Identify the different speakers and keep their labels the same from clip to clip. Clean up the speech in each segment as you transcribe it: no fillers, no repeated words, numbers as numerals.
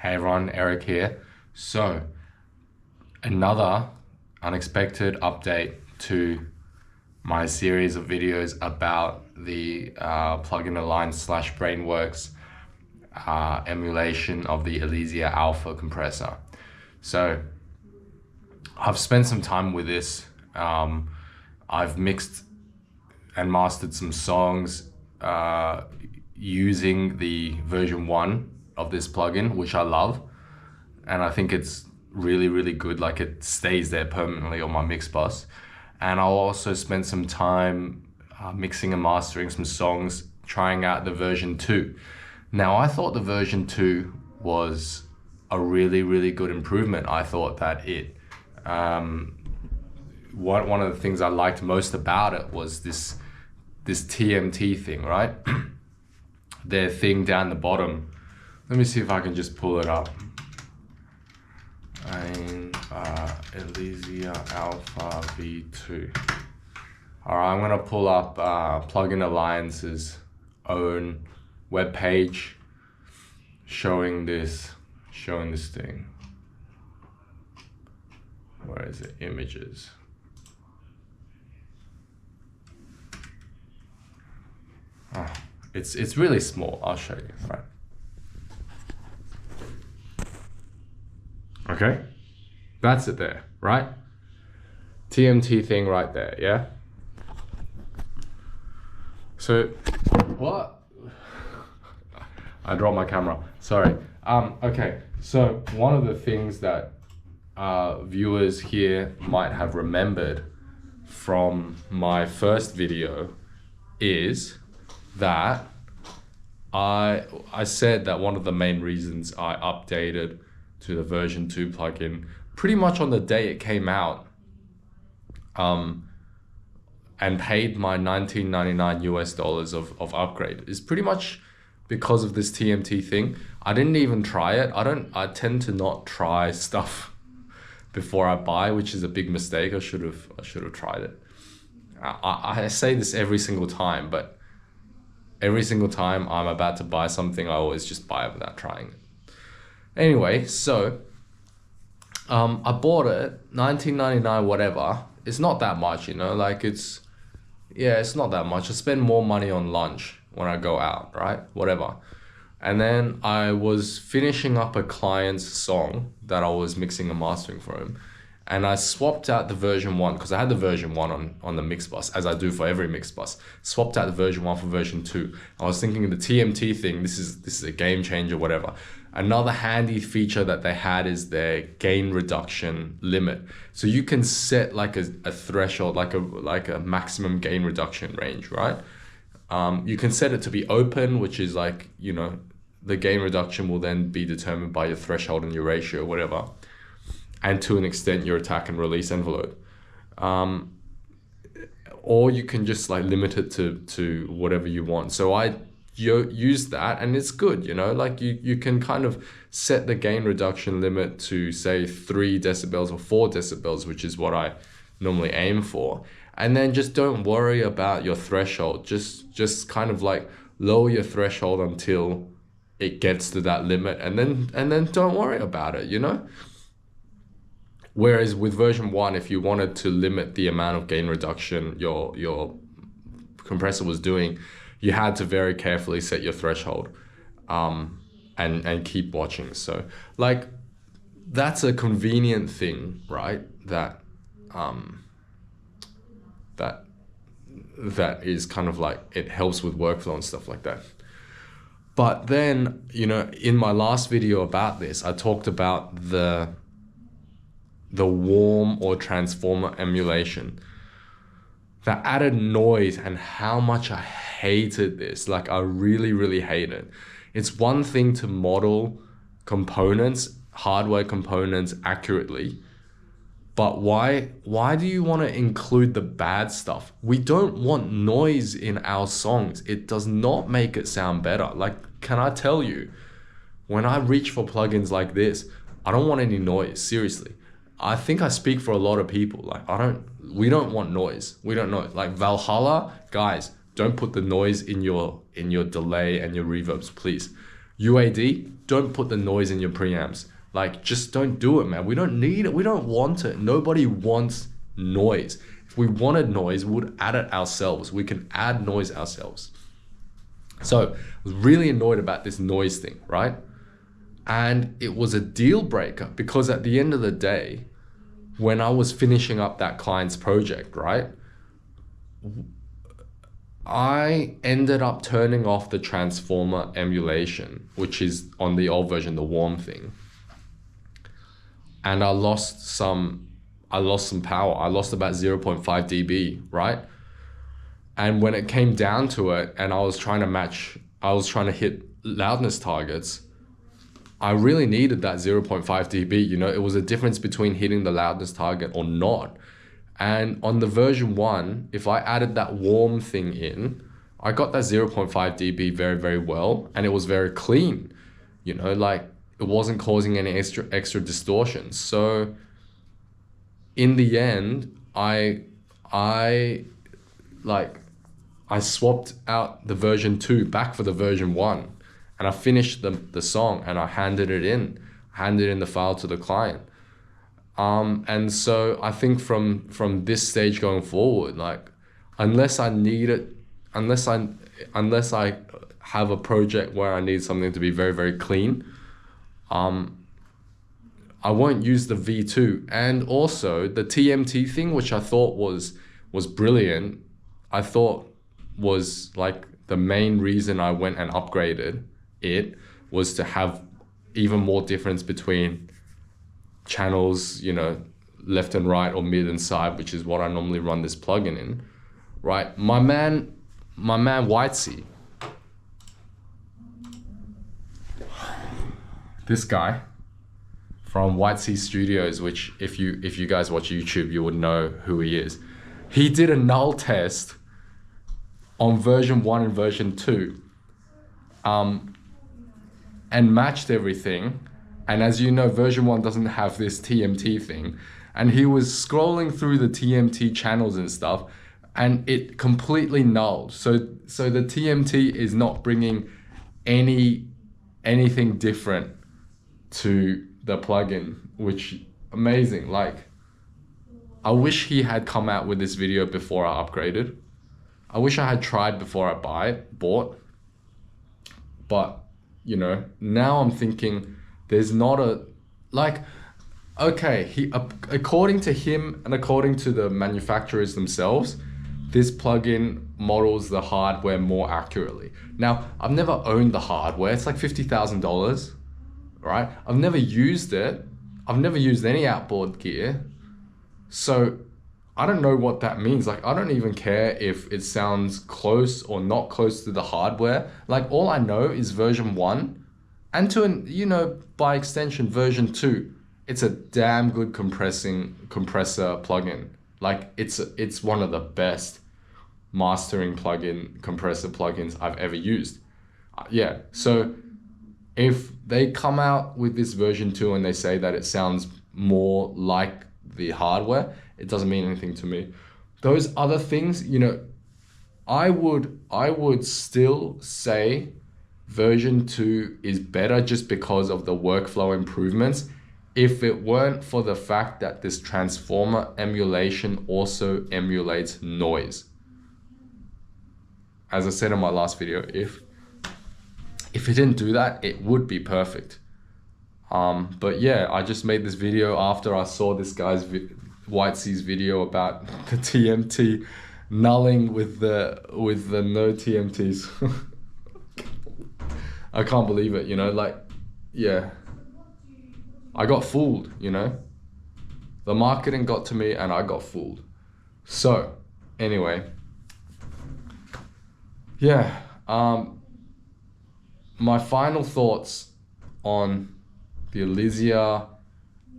Speaker 1: Hey everyone, Eric here. So, another unexpected update to my series of videos about the Plugin Alliance / Brainworks emulation of the Elysia Alpha compressor. So, I've spent some time with this. I've mixed and mastered some songs using the version 1 of this plugin, which I love, and I think it's really good. Like, it stays there permanently on my mix bus. And I'll also spend some time mixing and mastering some songs, trying out the version 2. Now, I thought the version 2 was a really good improvement. I thought that it one of the things I liked most about it was this TMT thing, right? Their thing down the bottom. Let me see if I can just pull it up. Elysia Alpha V2. All right, I'm gonna pull up Plugin Alliance's own webpage showing this thing. Where is it? Images. Oh, it's really small. I'll show you. Right. Okay, that's it there, right? TMT thing right there, yeah? So, what? I dropped my camera, sorry. Okay, so one of the things that viewers here might have remembered from my first video is that I said that one of the main reasons I updated to the version 2 plugin pretty much on the day it came out and paid my $19.99 US of upgrade is pretty much because of this TMT thing. I didn't even try it. I tend to not try stuff before I buy, which is a big mistake. I should have tried it. I say this every single time, but every single time I'm about to buy something, I always just buy it without trying it. Anyway, so I bought it, $19.99 whatever. It's not that much, you know, like it's not that much. I spend more money on lunch when I go out, right? Whatever. And then I was finishing up a client's song that I was mixing and mastering for him. And I swapped out the version 1 because I had the version 1 on the mix bus, as I do for every mix bus. Swapped out the version 1 for version 2. I was thinking the TMT thing, this is a game changer, whatever. Another handy feature that they had is their gain reduction limit. So you can set like a threshold, like a maximum gain reduction range, right? You can set it to be open, which is like, you know, the gain reduction will then be determined by your threshold and your ratio, whatever. And to an extent, your attack and release envelope. Or you can just like limit it to whatever you want. So I use that, and it's good, you know, like you can kind of set the gain reduction limit to say 3 decibels or 4 decibels, which is what I normally aim for. And then just don't worry about your threshold. Just kind of like lower your threshold until it gets to that limit, and then don't worry about it, you know? Whereas with version 1, if you wanted to limit the amount of gain reduction your compressor was doing, you had to very carefully set your threshold and keep watching. So like, that's a convenient thing, right? That is kind of like, it helps with workflow and stuff like that. But then, you know, in my last video about this, I talked about the warm or transformer emulation that added noise, and how much I hated this. Like, I really hate it. It's one thing to model components, hardware components accurately, but why do you want to include the bad stuff? We don't want noise in our songs. It does not make it sound better. Like, can I tell you, when I reach for plugins like this, I don't want any noise, seriously. I think I speak for a lot of people. Like, we don't want noise. We don't know. Like Valhalla, guys, don't put the noise in your delay and your reverbs, please. UAD, don't put the noise in your preamps. Like, just don't do it, man. We don't need it. We don't want it. Nobody wants noise. If we wanted noise, we would add it ourselves. We can add noise ourselves. So I was really annoyed about this noise thing, right? And it was a deal breaker because at the end of the day, when I was finishing up that client's project, right, I ended up turning off the transformer emulation, which is on the old version, the warm thing. And I lost some power. I lost about 0.5 dB, right? And when it came down to it and I was trying to hit loudness targets, I really needed that 0.5 dB. You know, it was a difference between hitting the loudness target or not. And on the version 1, if I added that warm thing in, I got that 0.5 dB very, very well. And it was very clean, you know, like it wasn't causing any extra distortions. So in the end, I swapped out the version 2 back for the version 1. And I finished the song and I handed in the file to the client. And so I think from this stage going forward, like unless I have a project where I need something to be very, very clean, I won't use the V2. And also the TMT thing, which I thought was brilliant, I thought was like the main reason I went and upgraded it, was to have even more difference between channels, you know, left and right or mid and side, which is what I normally run this plugin in, right? My man Whitesea, this guy from Whitesea Studios, which if you guys watch YouTube, you would know who he is. He did a null test on version 1 and version 2, and matched everything. And as you know, version 1 doesn't have this TMT thing. And he was scrolling through the TMT channels and stuff, and it completely nulled. So the TMT is not bringing anything different to the plugin, which amazing. Like, I wish he had come out with this video before I upgraded. I wish I had tried before I bought. But, you know, now I'm thinking there's not okay, according to him and according to the manufacturers themselves, this plugin models the hardware more accurately. Now, I've never owned the hardware. It's like $50,000, right? I've never used it. I've never used any outboard gear. So I don't know what that means. Like, I don't even care if it sounds close or not close to the hardware. Like, all I know is version 1, and you know, by extension, version 2. It's a damn good compressor plugin. Like, it's one of the best mastering compressor plugins I've ever used. Yeah, so if they come out with this version 2 and they say that it sounds more like the hardware, it doesn't mean anything to me. Those other things, you know, I would still say version 2 is better just because of the workflow improvements, if it weren't for the fact that this transformer emulation also emulates noise. As I said in my last video, if it didn't do that, it would be perfect. But yeah, I just made this video after I saw this guy's Whitesea's video about the TMT nulling with the no TMTs. I can't believe it, you know, like, yeah. I got fooled, you know. The marketing got to me and I got fooled. So, anyway. Yeah, my final thoughts on the Elysia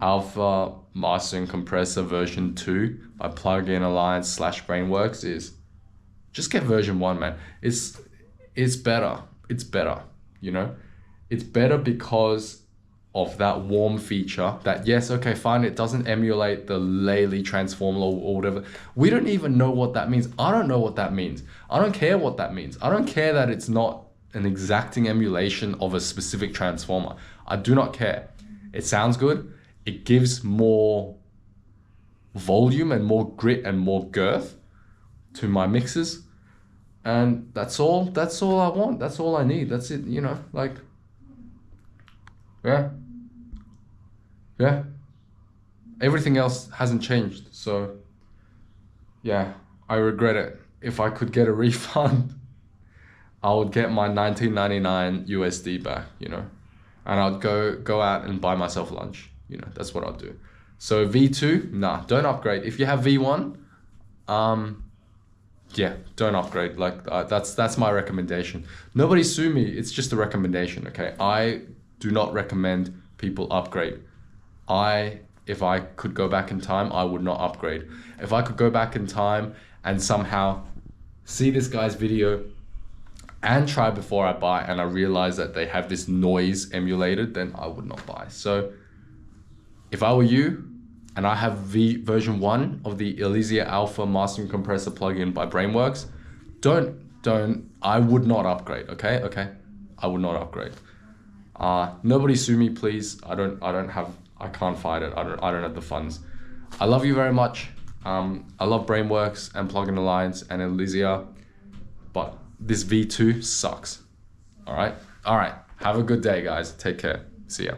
Speaker 1: Alpha Mastering Compressor version 2 by Plugin Alliance / Brainworks is just get version 1, man. It's better. It's better, you know. It's better because of that warm feature that, yes, okay, fine, it doesn't emulate the Lely transformer or whatever. We don't even know what that means. I don't know what that means. I don't care what that means. I don't care that it's not an exacting emulation of a specific transformer. I do not care. It sounds good. It gives more volume and more grit and more girth to my mixes. And that's all I want. That's all I need. That's it, you know, like, yeah. Everything else hasn't changed. So yeah, I regret it. If I could get a refund, I would get my 1999 USD back, you know, and I'd go out and buy myself lunch, you know, that's what I'd do. So V2, nah, don't upgrade. If you have V1, yeah, don't upgrade. Like that's my recommendation. Nobody sue me. It's just a recommendation. Okay, I do not recommend people upgrade. If I could go back in time, I would not upgrade. If I could go back in time and somehow see this guy's video and try before I buy, and I realize that they have this noise emulated, then I would not buy. So if I were you, and I have version 1 of the Elysia Alpha mastering compressor plugin by Brainworks, I would not upgrade, okay? I would not upgrade. Nobody sue me, please. I can't fight it. I don't have the funds. I love you very much. I love Brainworks and Plugin Alliance and Elysia, but this V2 sucks. All right. Have a good day, guys. Take care. See ya.